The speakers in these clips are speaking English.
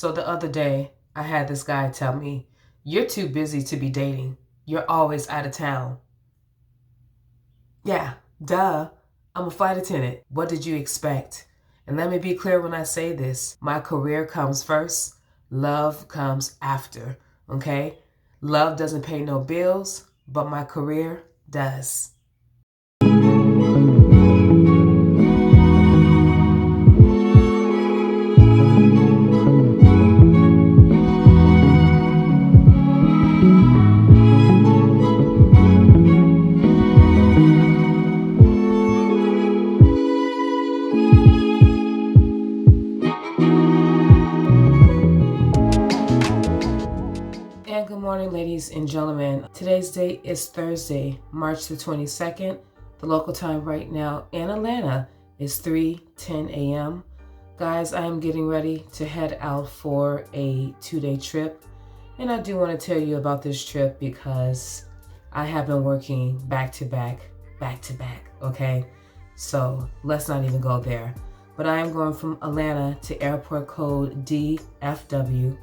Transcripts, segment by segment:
So the other day, I had this guy tell me, "You're too busy to be dating. You're always out of town." Yeah, duh. I'm a flight attendant. What did you expect? And let me be clear when I say this. My career comes first. Love comes after, okay? Love doesn't pay no bills, but my career does. And good morning, ladies and gentlemen. Today's date is Thursday, March the 22nd. The local time right now in Atlanta is 3:10 a.m. Guys, I am getting ready to head out for a 2-day trip. And I do want to tell you about this trip because I have been working back to back, okay? So let's not even go there. But I am going from Atlanta to airport code DFW,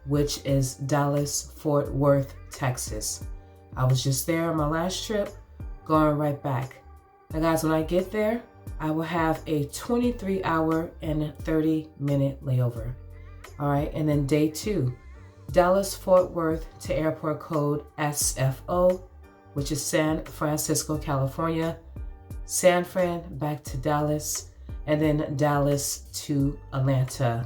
which is Dallas, Fort Worth, Texas. I was just there on my last trip, going right back. Now guys, when I get there, I will have a 23-hour and 30-minute layover. All right, and then day 2, Dallas, Fort Worth to airport code SFO, which is San Francisco, California. San Fran back to Dallas, and then Dallas to Atlanta.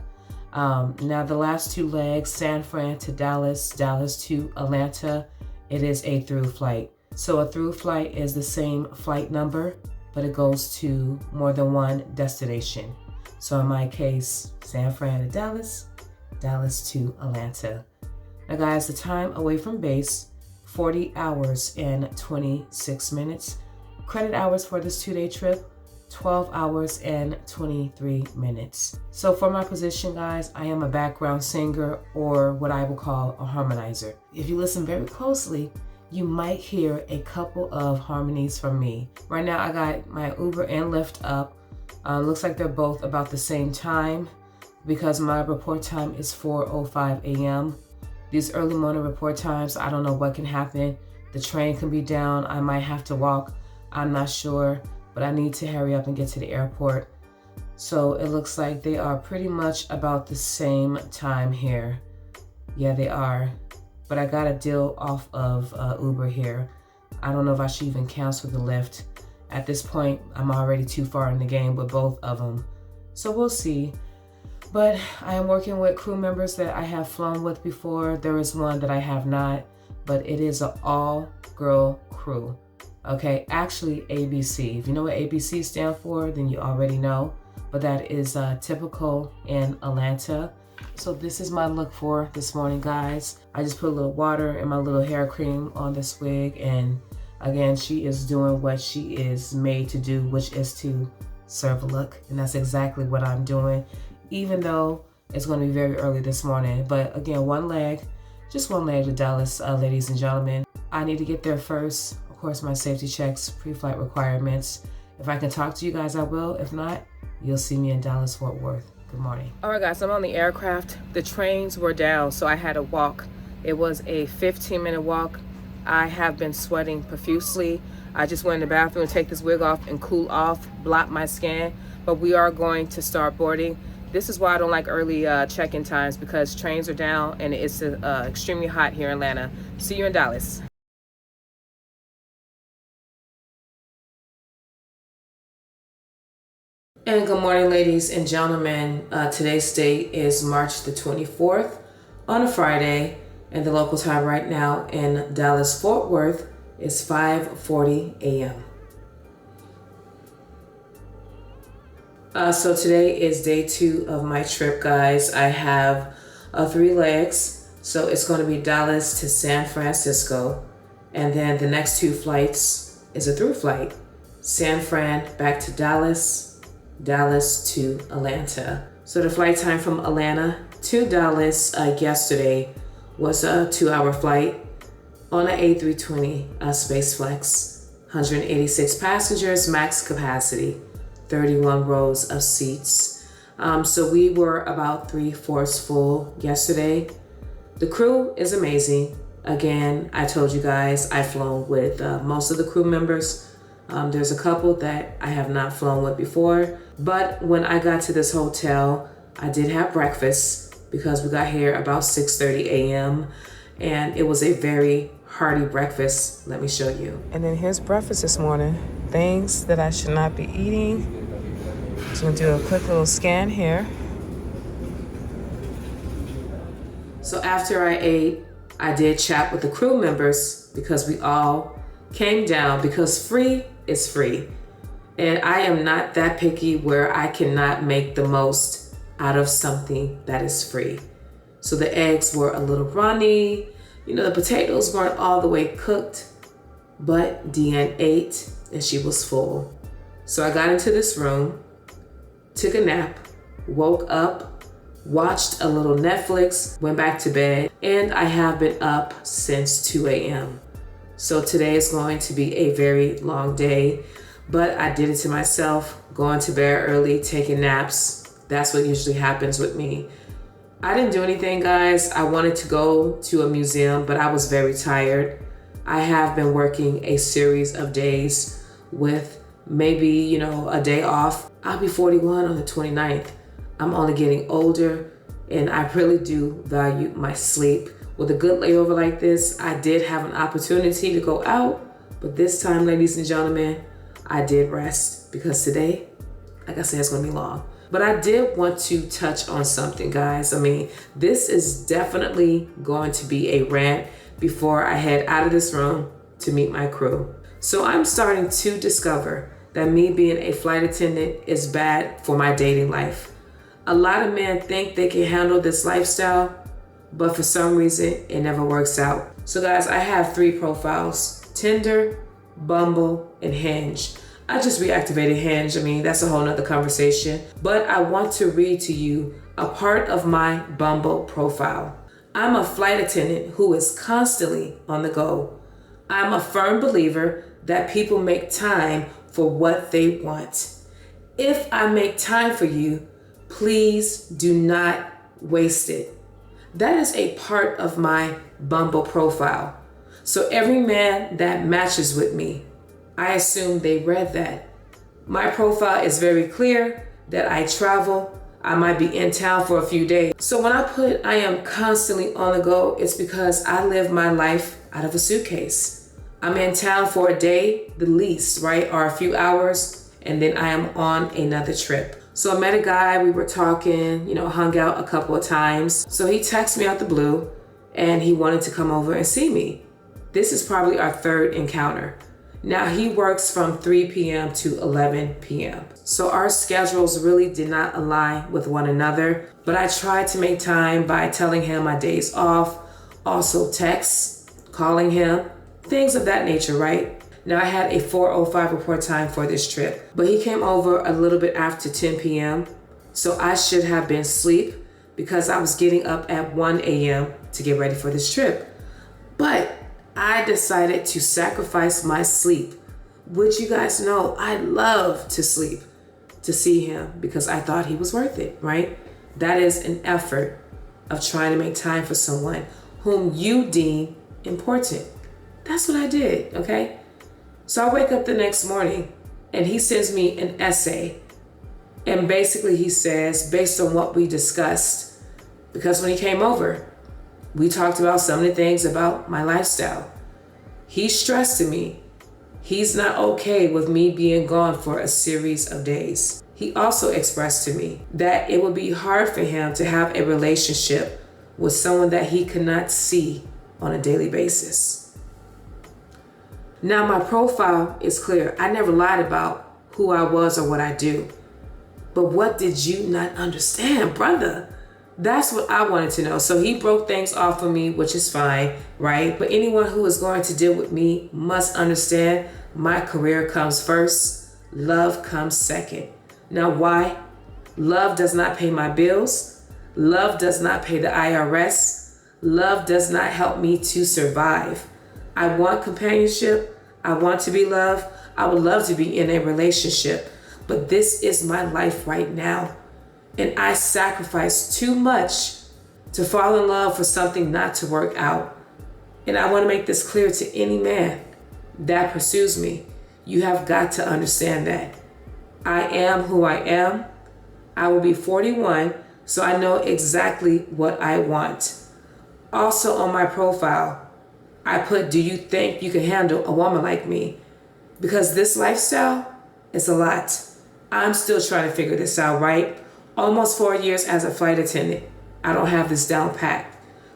Now the last 2 legs, San Fran to Dallas, Dallas to Atlanta, it is a through flight. So a through flight is the same flight number, but it goes to more than one destination. So in my case, San Fran to Dallas, Dallas to Atlanta. Now guys, the time away from base, 40 hours and 26 minutes. Credit hours for this 2-day trip, 12 hours and 23 minutes. So for my position, guys, I am a background singer, or what I will call a harmonizer. If you listen very closely, you might hear a couple of harmonies from me. Right now, I got my Uber and Lyft up. Looks like they're both about the same time because my report time is 4:05 a.m. These early morning report times, I don't know what can happen. The train can be down. I might have to walk. I'm not sure, but I need to hurry up and get to the airport. So it looks like they are pretty much about the same time here. Yeah, they are. But I got a deal off of Uber here. I don't know if I should even cancel the Lyft. At this point, I'm already too far in the game with both of them. So we'll see. But I am working with crew members that I have flown with before. There is one that I have not, but it is an all-girl crew. Okay, actually ABC. If you know what ABC stands for, then you already know. But that is typical in Atlanta. So this is my look for this morning, guys. I just put a little water and my little hair cream on this wig. And again, she is doing what she is made to do, which is to serve a look. And that's exactly what I'm doing, even though it's going to be very early this morning. But again, just one leg to Dallas, ladies and gentlemen. I need to get there first. Of course, my safety checks, pre-flight requirements. If I can talk to you guys, I will. If not, you'll see me in Dallas, Fort Worth. Good morning. All right, guys, I'm on the aircraft. The trains were down, so I had to walk. It was a 15-minute walk. I have been sweating profusely. I just went in the bathroom to take this wig off and cool off, blot my skin. But we are going to start boarding. This is why I don't like early check-in times, because trains are down and it's extremely hot here in Atlanta. See you in Dallas. And good morning, ladies and gentlemen. Today's date is March the 24th on a Friday, and the local time right now in Dallas, Fort Worth is 5:40 a.m. So today is day 2 of my trip, guys. I have 3 legs, so it's going to be Dallas to San Francisco, and then the next 2 flights is a through flight. San Fran back to Dallas, Dallas to Atlanta. So the flight time from Atlanta to Dallas yesterday was a 2-hour flight on an A320 SpaceFlex. 186 passengers, max capacity, 31 rows of seats. So we were about 3/4 full yesterday. The crew is amazing. Again, I told you guys I've flown with most of the crew members. There's a couple that I have not flown with before. But when I got to this hotel, I did have breakfast because we got here about 6:30 a.m. And it was a very hearty breakfast. Let me show you. And then here's breakfast this morning. Things that I should not be eating. Just gonna do a quick little scan here. So after I ate, I did chat with the crew members because we all came down because free is free. And I am not that picky where I cannot make the most out of something that is free. So the eggs were a little runny. The potatoes weren't all the way cooked, but Deann ate and she was full. So I got into this room, took a nap, woke up, watched a little Netflix, went back to bed, and I have been up since 2 a.m. So today is going to be a very long day, but I did it to myself, going to bed early, taking naps. That's what usually happens with me. I didn't do anything, guys. I wanted to go to a museum, but I was very tired. I have been working a series of days with maybe, a day off. I'll be 41 on the 29th. I'm only getting older, and I really do value my sleep. With a good layover like this, I did have an opportunity to go out, but this time, ladies and gentlemen, I did rest because today, like I said, it's gonna be long. But I did want to touch on something, guys. This is definitely going to be a rant before I head out of this room to meet my crew. So I'm starting to discover that me being a flight attendant is bad for my dating life. A lot of men think they can handle this lifestyle, but for some reason, it never works out. So guys, I have 3 profiles: Tinder, Bumble, and Hinge. I just reactivated Hinge. That's a whole nother conversation. But I want to read to you a part of my Bumble profile. I'm a flight attendant who is constantly on the go. I'm a firm believer that people make time for what they want. If I make time for you, please do not waste it. That is a part of my Bumble profile. So every man that matches with me, I assume they read that. My profile is very clear that I travel. I might be in town for a few days. So when I put I am constantly on the go, it's because I live my life out of a suitcase. I'm in town for a day, the least, right? Or a few hours, and then I am on another trip. So I met a guy, we were talking, hung out a couple of times. So he texted me out the blue and he wanted to come over and see me. This is probably our 3rd encounter. Now he works from 3 p.m. to 11 p.m. So our schedules really did not align with one another, but I tried to make time by telling him my days off, also texts, calling him, things of that nature, right? Now I had a 4:05 report time for this trip, but he came over a little bit after 10 p.m. So I should have been asleep because I was getting up at 1 a.m. to get ready for this trip. But I decided to sacrifice my sleep, which you guys know I love to sleep, to see him because I thought he was worth it, right? That is an effort of trying to make time for someone whom you deem important. That's what I did, okay? So I wake up the next morning and he sends me an essay. And basically he says, based on what we discussed, because when he came over, we talked about some of the things about my lifestyle. He stressed to me he's not okay with me being gone for a series of days. He also expressed to me that it would be hard for him to have a relationship with someone that he could not see on a daily basis. Now my profile is clear. I never lied about who I was or what I do. But what did you not understand, brother? That's what I wanted to know. So he broke things off for me, which is fine, right? But anyone who is going to deal with me must understand my career comes first, love comes second. Now why? Love does not pay my bills. Love does not pay the IRS. Love does not help me to survive. I want companionship. I want to be loved. I would love to be in a relationship, but this is my life right now. And I sacrificed too much to fall in love for something not to work out. And I want to make this clear to any man that pursues me. You have got to understand that. I am who I am. I will be 41, so I know exactly what I want. Also on my profile, I put, do you think you can handle a woman like me? Because this lifestyle is a lot. I'm still trying to figure this out, right? Almost 4 years as a flight attendant. I don't have this down pat.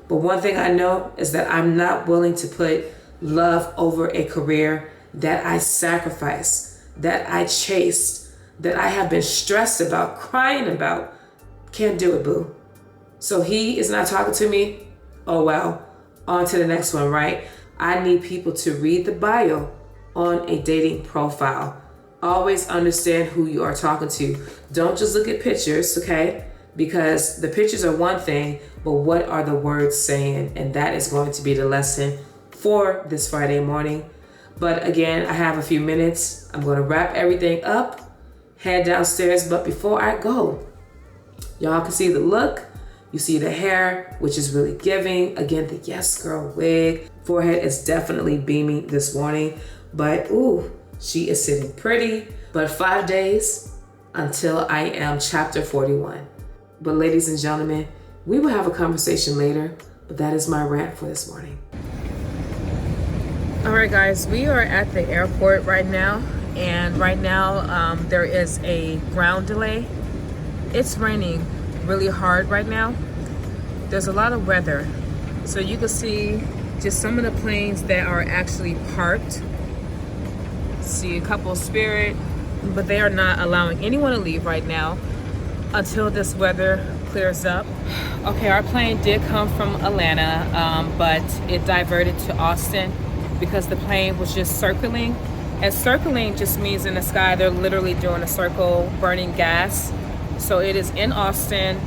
But one thing I know is that I'm not willing to put love over a career that I sacrificed, that I chased, that I have been stressed about, crying about. Can't do it, boo. So he is not talking to me? Oh well, on to the next one, right? I need people to read the bio on a dating profile. Always understand who you are talking to. Don't just look at pictures, okay? Because the pictures are one thing, but what are the words saying? And that is going to be the lesson for this Friday morning. But again, I have a few minutes. I'm going to wrap everything up, head downstairs. But before I go, y'all can see the look. You see the hair, which is really giving. Again, the Yes Girl wig. Forehead is definitely beaming this morning. But ooh, she is sitting pretty. But 5 days until I am chapter 41. But ladies and gentlemen, we will have a conversation later. But that is my rant for this morning. All right, guys, we are at the airport right now. And right now, there is a ground delay. It's raining really hard right now. There's a lot of weather. So you can see just some of the planes that are actually parked. See a couple of Spirit, but they are not allowing anyone to leave right now until this weather clears up. Okay, our plane did come from Atlanta, but it diverted to Austin because the plane was just circling. And circling just means in the sky, they're literally doing a circle, burning gas. So it is in Austin.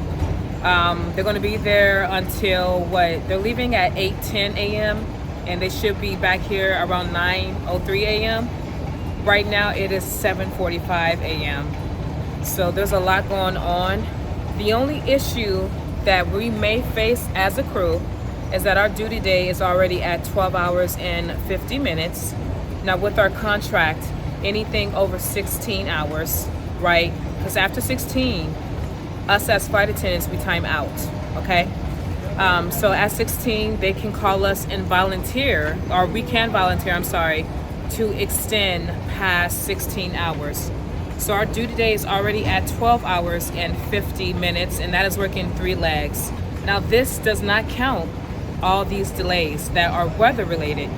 They're going to be there until they're leaving at 8:10 a.m. and they should be back here around 9:03 a.m. Right now it is 7:45 a.m. So there's a lot going on. The only issue that we may face as a crew is that our duty day is already at 12 hours and 50 minutes. Now with our contract, anything over 16 hours, right? Because after 16, us as flight attendants, we time out, okay? So at 16, they can call us and volunteer, or we can volunteer, to extend past 16 hours. So our duty day is already at 12 hours and 50 minutes, and that is working 3 legs. Now this does not count all these delays that are weather related.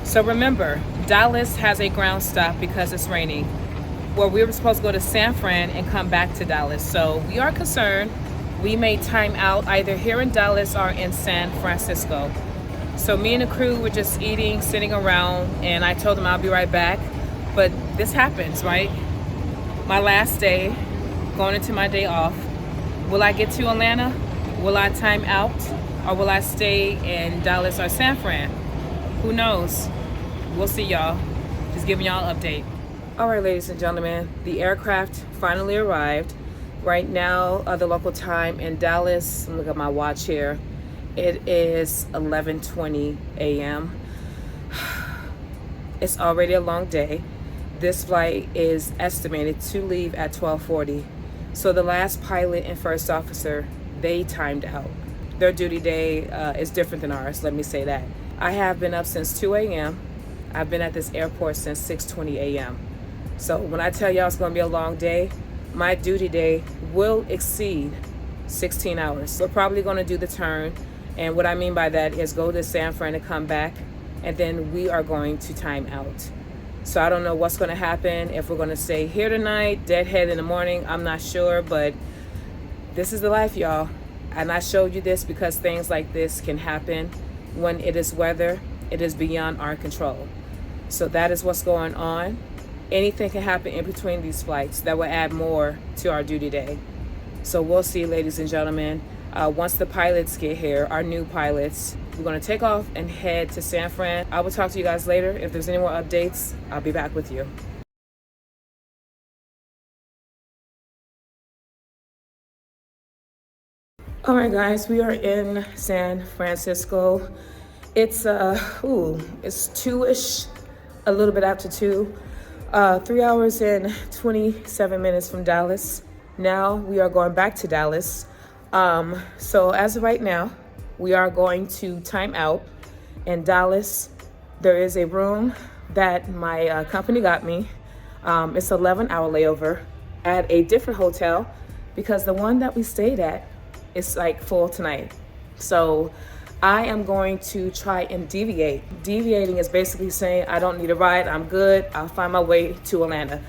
So remember, Dallas has a ground stop because it's raining. Well, we were supposed to go to San Fran and come back to Dallas. So we are concerned. We may time out either here in Dallas or in San Francisco. So me and the crew were just eating, sitting around, and I told them I'll be right back. But this happens, right? My last day, going into my day off. Will I get to Atlanta? Will I time out? Or will I stay in Dallas or San Fran? Who knows? We'll see, y'all. Just giving y'all an update. All right, ladies and gentlemen, the aircraft finally arrived. Right now, the local time in Dallas, look at my watch here, it is 11:20 a.m. It's already a long day. This flight is estimated to leave at 12:40. So the last pilot and first officer, they timed out. Their duty day is different than ours, let me say that. I have been up since 2 a.m. I've been at this airport since 6:20 a.m. So when I tell y'all it's gonna be a long day, my duty day will exceed 16 hours. We're probably gonna do the turn. And what I mean by that is go to San Fran and come back, and then we are going to time out. So I don't know what's gonna happen, if we're gonna stay here tonight, deadhead in the morning, I'm not sure, but this is the life, y'all. And I showed you this because things like this can happen when it is weather. It is beyond our control. So that is what's going on. Anything can happen in between these flights that will add more to our duty day. So we'll see, ladies and gentlemen. Once the pilots get here, our new pilots, we're going to take off and head to San Fran. I will talk to you guys later. If there's any more updates, I'll be back with you. All right, guys, we are in San Francisco. It's it's 2-ish, a little bit after 2. 3 hours and 27 minutes from Dallas. Now we are going back to Dallas. So as of right now, we are going to time out in Dallas. There is a room that my company got me. It's an 11-hour layover at a different hotel because the one that we stayed at is like full tonight. So I am going to try and deviate. Deviating is basically saying I don't need a ride, I'm good, I'll find my way to Atlanta.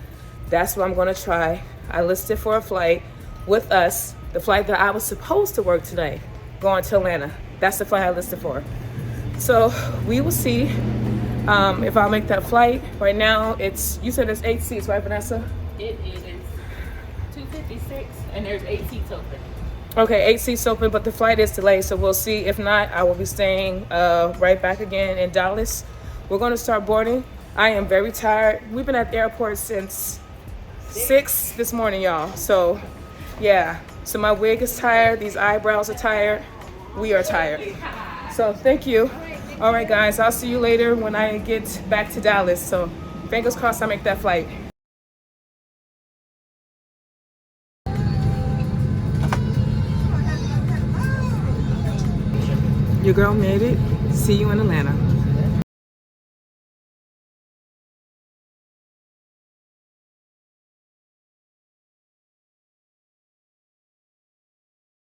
That's what I'm gonna try. I listed for a flight with us, the flight that I was supposed to work today, going to Atlanta. That's the flight I listed for. So we will see if I'll make that flight. Right now, you said there's 8 seats, right, Vanessa? It is 256, and there's 8 seats open. Okay, 8 seats open, but the flight is delayed, so we'll see. If not, I will be staying right back again in Dallas. We're going to start boarding. I am very tired. We've been at the airport since 6 this morning, y'all. So, yeah. So my wig is tired. These eyebrows are tired. We are tired. So, thank you. All right, guys. I'll see you later when I get back to Dallas. So, fingers crossed I make that flight. Your girl made it. See you in Atlanta.